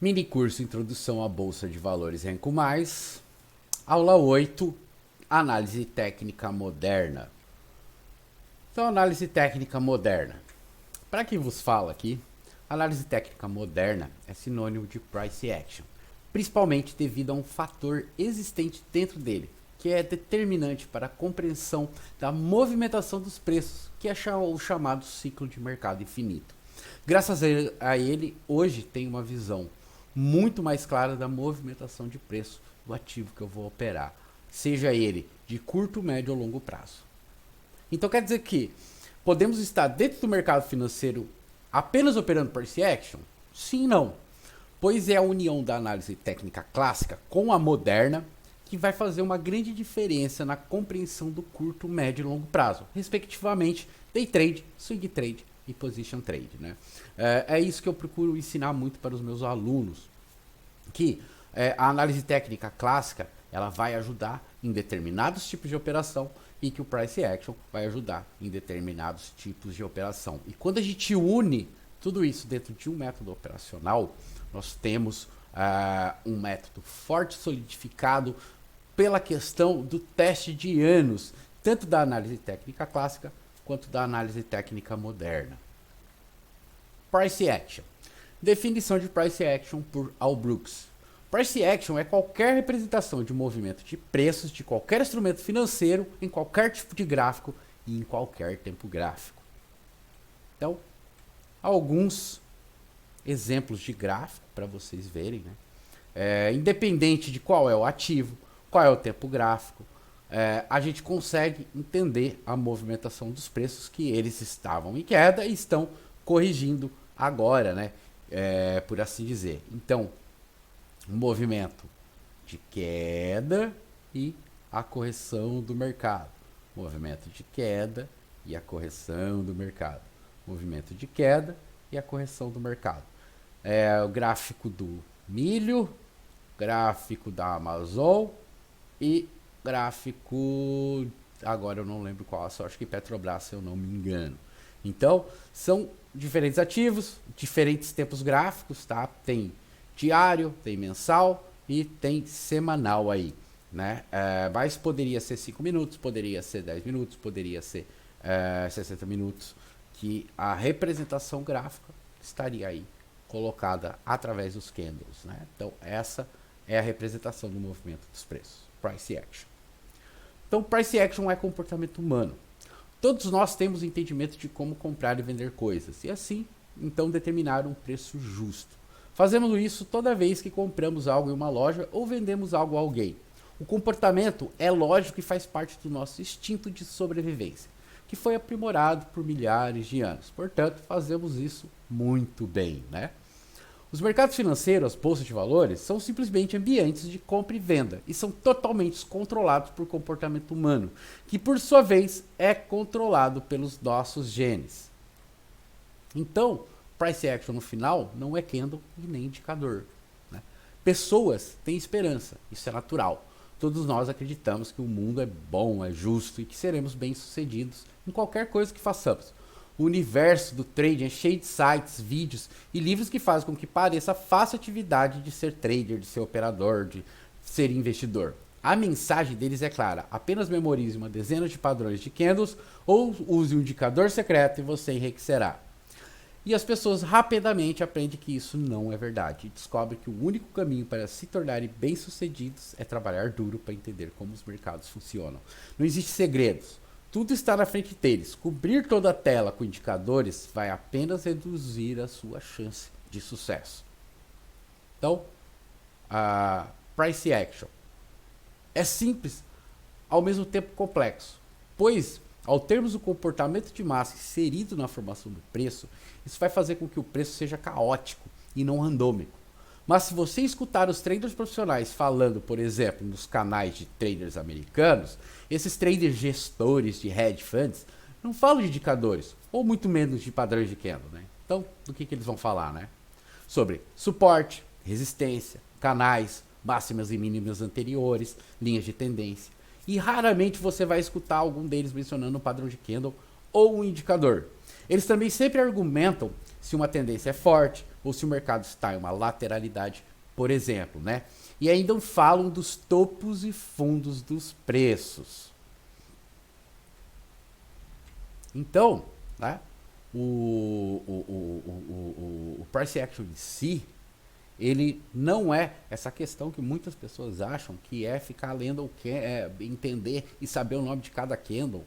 Mini curso Introdução à Bolsa de Valores Renko Mais, aula 8, Análise Técnica Moderna. Então, análise técnica moderna. Para quem vos fala aqui, análise técnica moderna é sinônimo de price action, principalmente devido a um fator existente dentro dele, que é determinante para a compreensão da movimentação dos preços, que é o chamado ciclo de mercado infinito. Graças a ele, hoje tem uma visão muito mais clara da movimentação de preço do ativo que eu vou operar, seja ele de curto, médio ou longo prazo. Então quer dizer que podemos estar dentro do mercado financeiro apenas operando price action? Sim e não, pois é a união da análise técnica clássica com a moderna que vai fazer uma grande diferença na compreensão do curto, médio e longo prazo, respectivamente day trade, swing trade e position trade, né? É isso que eu procuro ensinar muito para os meus alunos, que a análise técnica clássica ela vai ajudar em determinados tipos de operação e que o price action vai ajudar em determinados tipos de operação. E quando a gente une tudo isso dentro de um método operacional, nós temos um método forte, solidificado pela questão do teste de anos, tanto da análise técnica clássica quanto da análise técnica moderna. Price action. Definição de price action por Al Brooks. Price action é qualquer representação de movimento de preços de qualquer instrumento financeiro em qualquer tipo de gráfico e em qualquer tempo gráfico. Então, alguns exemplos de gráfico para vocês verem, né? Independente de qual é o ativo, qual é o tempo gráfico, a gente consegue entender a movimentação dos preços, que eles estavam em queda e estão corrigindo agora, né? Por assim dizer. Então, um movimento de queda e a correção do mercado. Movimento de queda e a correção do mercado. Movimento de queda e a correção do mercado. O gráfico do milho, gráfico da Amazon e gráfico, agora eu não lembro qual, só acho que Petrobras, se eu não me engano. Então, são diferentes ativos, diferentes tempos gráficos, tá? Tem diário, tem mensal e tem semanal aí, né? Mas poderia ser 5 minutos, poderia ser 10 minutos, poderia ser 60 minutos, que a representação gráfica estaria aí colocada através dos candles, né? Então, essa é a representação do movimento dos preços, price action. Então, price action é comportamento humano. Todos nós temos entendimento de como comprar e vender coisas, e assim, então, determinar um preço justo. Fazemos isso toda vez que compramos algo em uma loja ou vendemos algo a alguém. O comportamento é lógico e faz parte do nosso instinto de sobrevivência, que foi aprimorado por milhares de anos. Portanto, fazemos isso muito bem, né? Os mercados financeiros, as bolsas de valores, são simplesmente ambientes de compra e venda e são totalmente controlados por comportamento humano, que por sua vez é controlado pelos nossos genes. Então, price action no final não é candle e nem indicador, né? Pessoas têm esperança, isso é natural. Todos nós acreditamos que o mundo é bom, é justo e que seremos bem-sucedidos em qualquer coisa que façamos. O universo do trading é cheio de sites, vídeos e livros que fazem com que pareça fácil a atividade de ser trader, de ser operador, de ser investidor. A mensagem deles é clara: apenas memorize uma dezena de padrões de candles ou use um indicador secreto e você enriquecerá. E as pessoas rapidamente aprendem que isso não é verdade e descobrem que o único caminho para se tornarem bem-sucedidos é trabalhar duro para entender como os mercados funcionam. Não existe segredos. Tudo está na frente deles. Cobrir toda a tela com indicadores vai apenas reduzir a sua chance de sucesso. Então, a price action é simples, ao mesmo tempo complexo, pois ao termos o comportamento de massa inserido na formação do preço, isso vai fazer com que o preço seja caótico e não randômico. Mas se você escutar os traders profissionais falando, por exemplo, nos canais de traders americanos, esses traders gestores de hedge funds não falam de indicadores, ou muito menos de padrões de candle, né? Então, do que eles vão falar, né? Sobre suporte, resistência, canais, máximas e mínimas anteriores, linhas de tendência. E raramente você vai escutar algum deles mencionando um padrão de candle ou um indicador. Eles também sempre argumentam se uma tendência é forte, ou se o mercado está em uma lateralidade, por exemplo, né? E ainda falam dos topos e fundos dos preços. Então, né, o price action em si, ele não é essa questão que muitas pessoas acham que é ficar lendo o que entender e saber o nome de cada candle.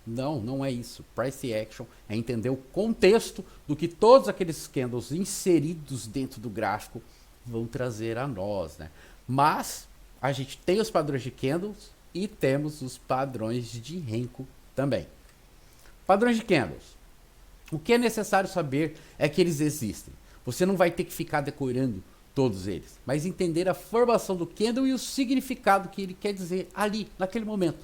Não, não é isso. Price action é entender o contexto do que todos aqueles candles inseridos dentro do gráfico vão trazer a nós, né? Mas a gente tem os padrões de candles e temos os padrões de Renko também. Padrões de candles. O que é necessário saber é que eles existem. Você não vai ter que ficar decorando todos eles, mas entender a formação do candle e o significado que ele quer dizer ali, naquele momento,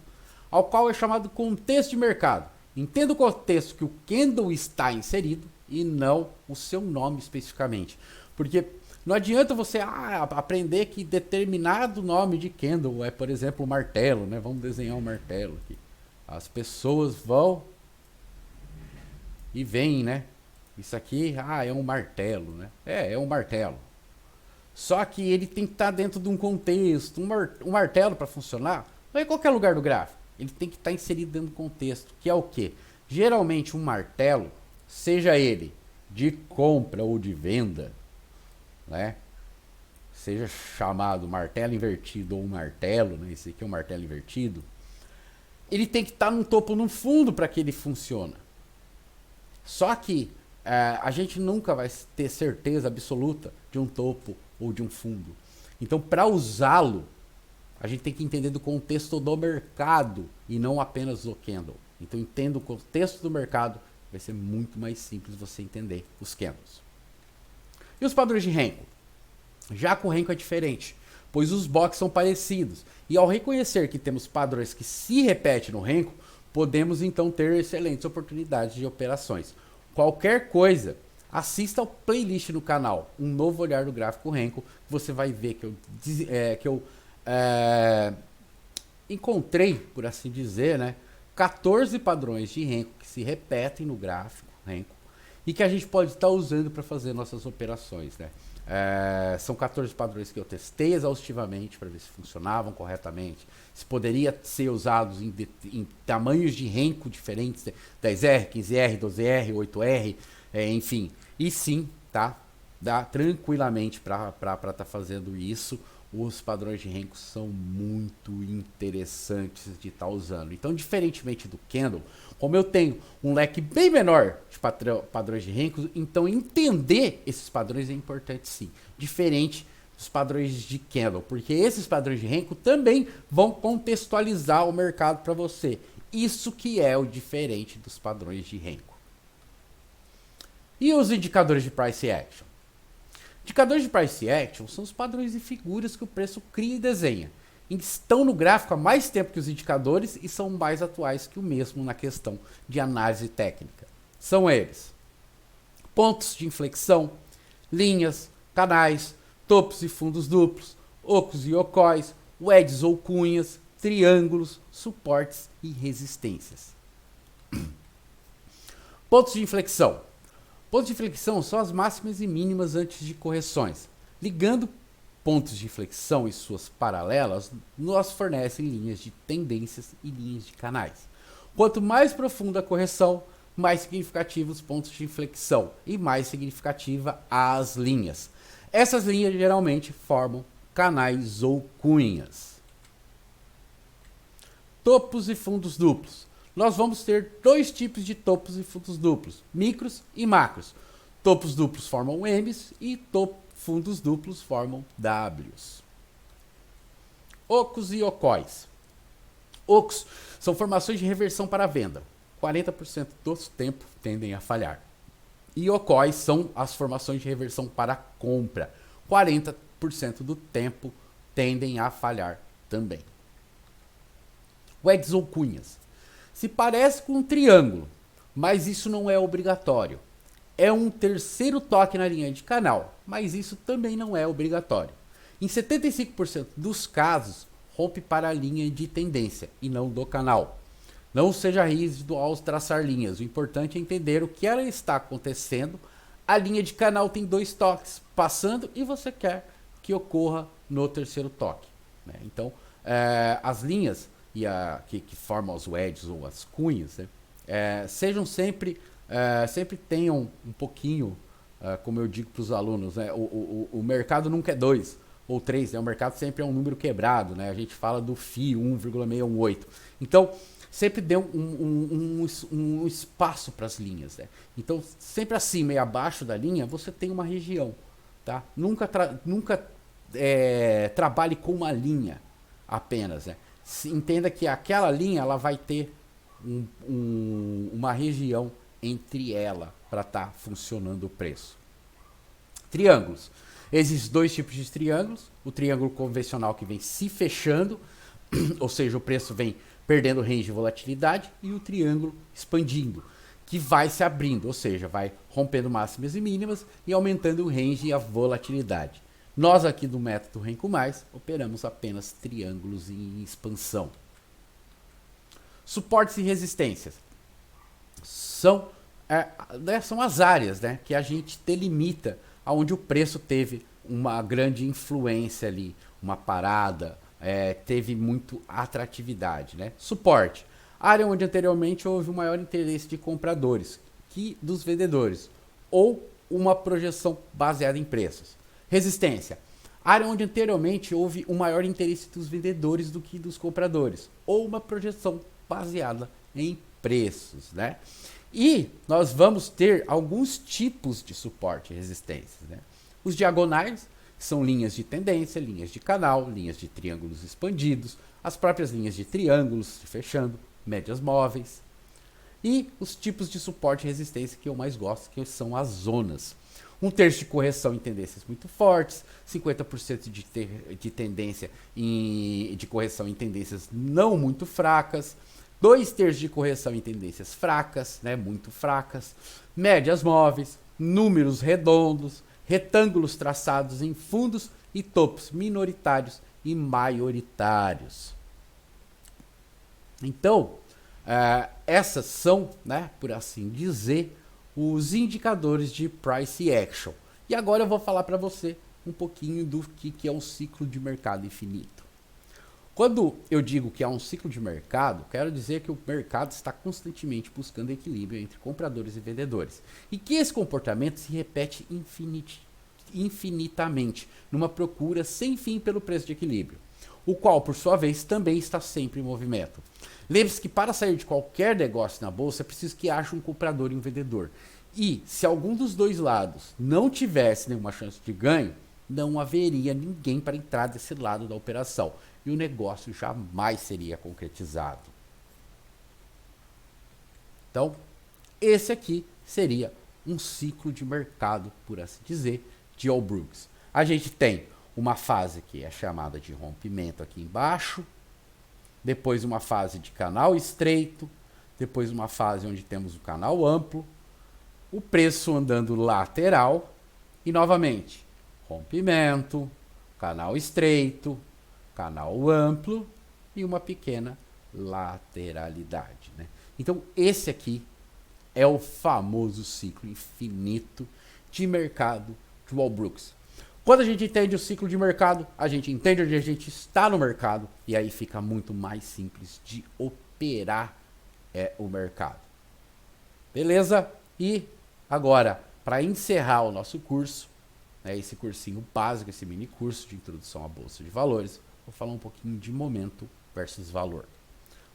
ao qual é chamado contexto de mercado. Entenda o contexto que o candle está inserido e não o seu nome especificamente. Porque não adianta você aprender que determinado nome de candle é, por exemplo, o martelo, né? Vamos desenhar um martelo aqui. As pessoas vão e veem, né? Isso aqui, é um martelo, né? É um martelo. Só que ele tem que estar dentro de um contexto. Um martelo, para funcionar, não é em qualquer lugar do gráfico. Ele tem que estar inserido dentro do contexto, que é o quê? Geralmente um martelo, seja ele de compra ou de venda, né? Seja chamado martelo invertido ou martelo, né? Esse aqui é um martelo invertido. Ele tem que estar num topo ou num fundo para que ele funcione. Só que a gente nunca vai ter certeza absoluta de um topo ou de um fundo. Então, para usá-lo, a gente tem que entender do contexto do mercado e não apenas do candle. Então, entenda o contexto do mercado, vai ser muito mais simples você entender os candles. E os padrões de Renko? Já com o Renko é diferente, pois os blocos são parecidos. E ao reconhecer que temos padrões que se repetem no Renko, podemos então ter excelentes oportunidades de operações. Qualquer coisa, assista ao playlist no canal, Um Novo Olhar do Gráfico Renko, você vai ver que eu encontrei, por assim dizer, né, 14 padrões de Renko que se repetem no gráfico Renko e que a gente pode estar usando para fazer nossas operações, né? São 14 padrões que eu testei exaustivamente para ver se funcionavam corretamente, se poderia ser usados em tamanhos de Renko diferentes, 10R, 15R, 12R, 8R, enfim. E sim, tá? Dá tranquilamente para estar fazendo isso. Os padrões de Renko são muito interessantes de estar usando. Então, diferentemente do candle, como eu tenho um leque bem menor de padrões de Renko, então entender esses padrões é importante sim. Diferente dos padrões de candle, porque esses padrões de Renko também vão contextualizar o mercado para você. Isso que é o diferente dos padrões de Renko. E os indicadores de price action? Indicadores de price action são os padrões e figuras que o preço cria e desenha. Estão no gráfico há mais tempo que os indicadores e são mais atuais que o mesmo na questão de análise técnica. São eles: pontos de inflexão, linhas, canais, topos e fundos duplos, ocos e ocóis, wedges ou cunhas, triângulos, suportes e resistências. Pontos de inflexão. Pontos de inflexão são as máximas e mínimas antes de correções. Ligando pontos de inflexão e suas paralelas, nós fornecem linhas de tendências e linhas de canais. Quanto mais profunda a correção, mais significativos os pontos de inflexão e mais significativa as linhas. Essas linhas geralmente formam canais ou cunhas. Topos e fundos duplos. Nós vamos ter dois tipos de topos e fundos duplos, micros e macros. Topos duplos formam M's e fundos duplos formam W's. Ocos e ocóis. Ocos são formações de reversão para a venda. 40% do tempo tendem a falhar. E ocóis são as formações de reversão para a compra. 40% do tempo tendem a falhar também. Wedges ou cunhas. Se parece com um triângulo, mas isso não é obrigatório. É um terceiro toque na linha de canal, mas isso também não é obrigatório. Em 75% dos casos, rompe para a linha de tendência e não do canal. Não seja rígido ao traçar linhas, o importante é entender o que ela está acontecendo A linha de canal tem 2 toques passando e você quer que ocorra no terceiro toque, né? Então, as linhas que formam os wedges ou as cunhas, né? Sejam sempre tenham um pouquinho, como eu digo para os alunos, né? O mercado nunca é 2 ou 3, né? O mercado sempre é um número quebrado, né? A gente fala do FI 1,618. Então, sempre dê um espaço para as linhas, né? Então, sempre acima e abaixo da linha, você tem uma região, tá? Nunca trabalhe com uma linha apenas, né? Entenda que aquela linha ela vai ter uma região entre ela para estar funcionando o preço. Triângulos. Existem 2 tipos de triângulos. O triângulo convencional que vem se fechando, ou seja, o preço vem perdendo range e volatilidade, e o triângulo expandindo, que vai se abrindo, ou seja, vai rompendo máximas e mínimas e aumentando o range e a volatilidade. Nós aqui do método Renko Mais operamos apenas triângulos em expansão. Suportes e resistências são as áreas, né, que a gente delimita onde o preço teve uma grande influência ali, uma parada, teve muito atratividade, né? Suporte, área onde anteriormente houve um maior interesse de compradores que dos vendedores, ou uma projeção baseada em preços. Resistência, área onde anteriormente houve um maior interesse dos vendedores do que dos compradores, ou uma projeção baseada em preços, né? E nós vamos ter alguns tipos de suporte e resistência, né? Os diagonais são linhas de tendência, linhas de canal, linhas de triângulos expandidos, as próprias linhas de triângulos se fechando, médias móveis. E os tipos de suporte e resistência que eu mais gosto, que são as zonas. 1/3 de correção em tendências muito fortes, 50% de tendência de correção em tendências não muito fracas, 2/3 de correção em tendências fracas, né, muito fracas, médias móveis, números redondos, retângulos traçados em fundos e topos minoritários e maioritários. Então, essas são, né, por assim dizer, os indicadores de price action. E agora eu vou falar para você um pouquinho do que é um ciclo de mercado infinito. Quando eu digo que é um ciclo de mercado, quero dizer que o mercado está constantemente buscando equilíbrio entre compradores e vendedores. E que esse comportamento se repete infinitamente, numa procura sem fim pelo preço de equilíbrio, o qual, por sua vez, também está sempre em movimento. Lembre-se que para sair de qualquer negócio na bolsa é preciso que haja um comprador e um vendedor. E se algum dos dois lados não tivesse nenhuma chance de ganho, não haveria ninguém para entrar desse lado da operação e o negócio jamais seria concretizado. Então, esse aqui seria um ciclo de mercado, por assim dizer, de All Brooks. A gente tem uma fase que é chamada de rompimento aqui embaixo, depois uma fase de canal estreito, depois uma fase onde temos o canal amplo, o preço andando lateral e novamente rompimento, canal estreito, canal amplo e uma pequena lateralidade, né? Então esse aqui é o famoso ciclo infinito de mercado de All Brooks. Quando a gente entende o ciclo de mercado, a gente entende onde a gente está no mercado e aí fica muito mais simples de operar o mercado. Beleza? E agora, para encerrar o nosso curso, esse cursinho básico, esse mini curso de introdução à Bolsa de Valores, vou falar um pouquinho de momento versus valor.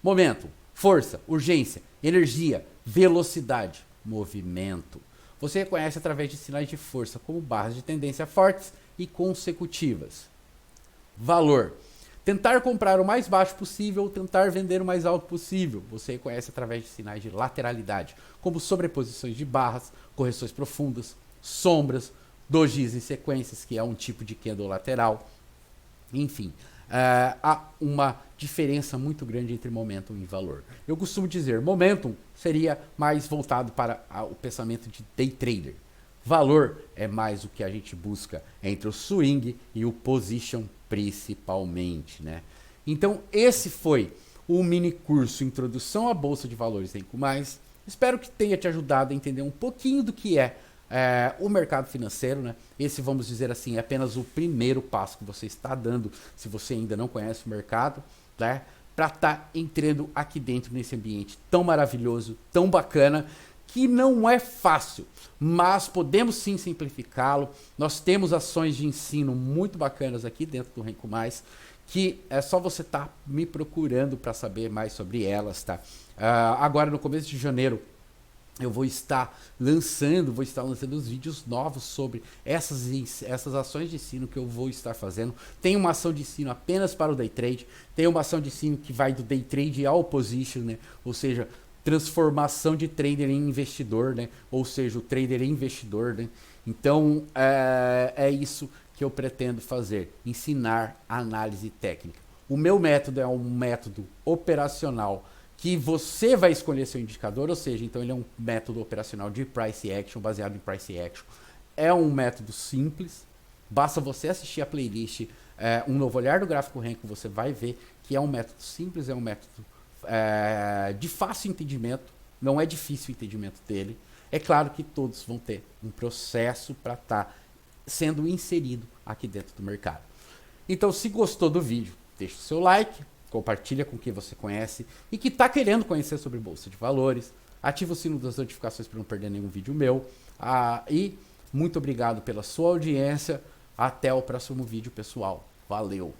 Momento, força, urgência, energia, velocidade, movimento. Você reconhece através de sinais de força como barras de tendência fortes e consecutivas. Valor. Tentar comprar o mais baixo possível ou tentar vender o mais alto possível. Você reconhece através de sinais de lateralidade, como sobreposições de barras, correções profundas, sombras, dojis em sequências, que é um tipo de candle lateral. Enfim, há uma diferença muito grande entre momentum e valor. Eu costumo dizer, momentum seria mais voltado para o pensamento de day trader. Valor é mais o que a gente busca entre o swing e o position principalmente, né? Então esse foi o mini curso Introdução à Bolsa de Valores Renko Mais. Espero que tenha te ajudado a entender um pouquinho do que é o mercado financeiro, né? Esse, vamos dizer assim, é apenas o primeiro passo que você está dando, se você ainda não conhece o mercado, né? Para estar entrando aqui dentro nesse ambiente tão maravilhoso, tão bacana, que não é fácil, mas podemos sim simplificá-lo. Nós temos ações de ensino muito bacanas aqui dentro do Renko Mais, que é só você estar me procurando para saber mais sobre elas, tá? Agora no começo de janeiro eu vou estar lançando os vídeos novos sobre essas ações de ensino que eu vou estar fazendo. Tem uma ação de ensino apenas para o day trade, tem uma ação de ensino que vai do day trade ao position, né? Ou seja, transformação de trader em investidor, né? Ou seja, o trader em investidor, né? Então, é isso que eu pretendo fazer, ensinar análise técnica. O meu método é um método operacional que você vai escolher seu indicador, ou seja, então ele é um método operacional de price action, baseado em price action. É um método simples, basta você assistir a playlist Um Novo Olhar do Gráfico Renko, você vai ver que é um método simples, é um método de fácil entendimento, não é difícil o entendimento dele. É claro que todos vão ter um processo para estar sendo inserido aqui dentro do mercado. Então, se gostou do vídeo, deixa o seu like, compartilha com quem você conhece e que está querendo conhecer sobre Bolsa de Valores. Ativa o sino das notificações para não perder nenhum vídeo meu. E muito obrigado pela sua audiência. Até o próximo vídeo, pessoal. Valeu!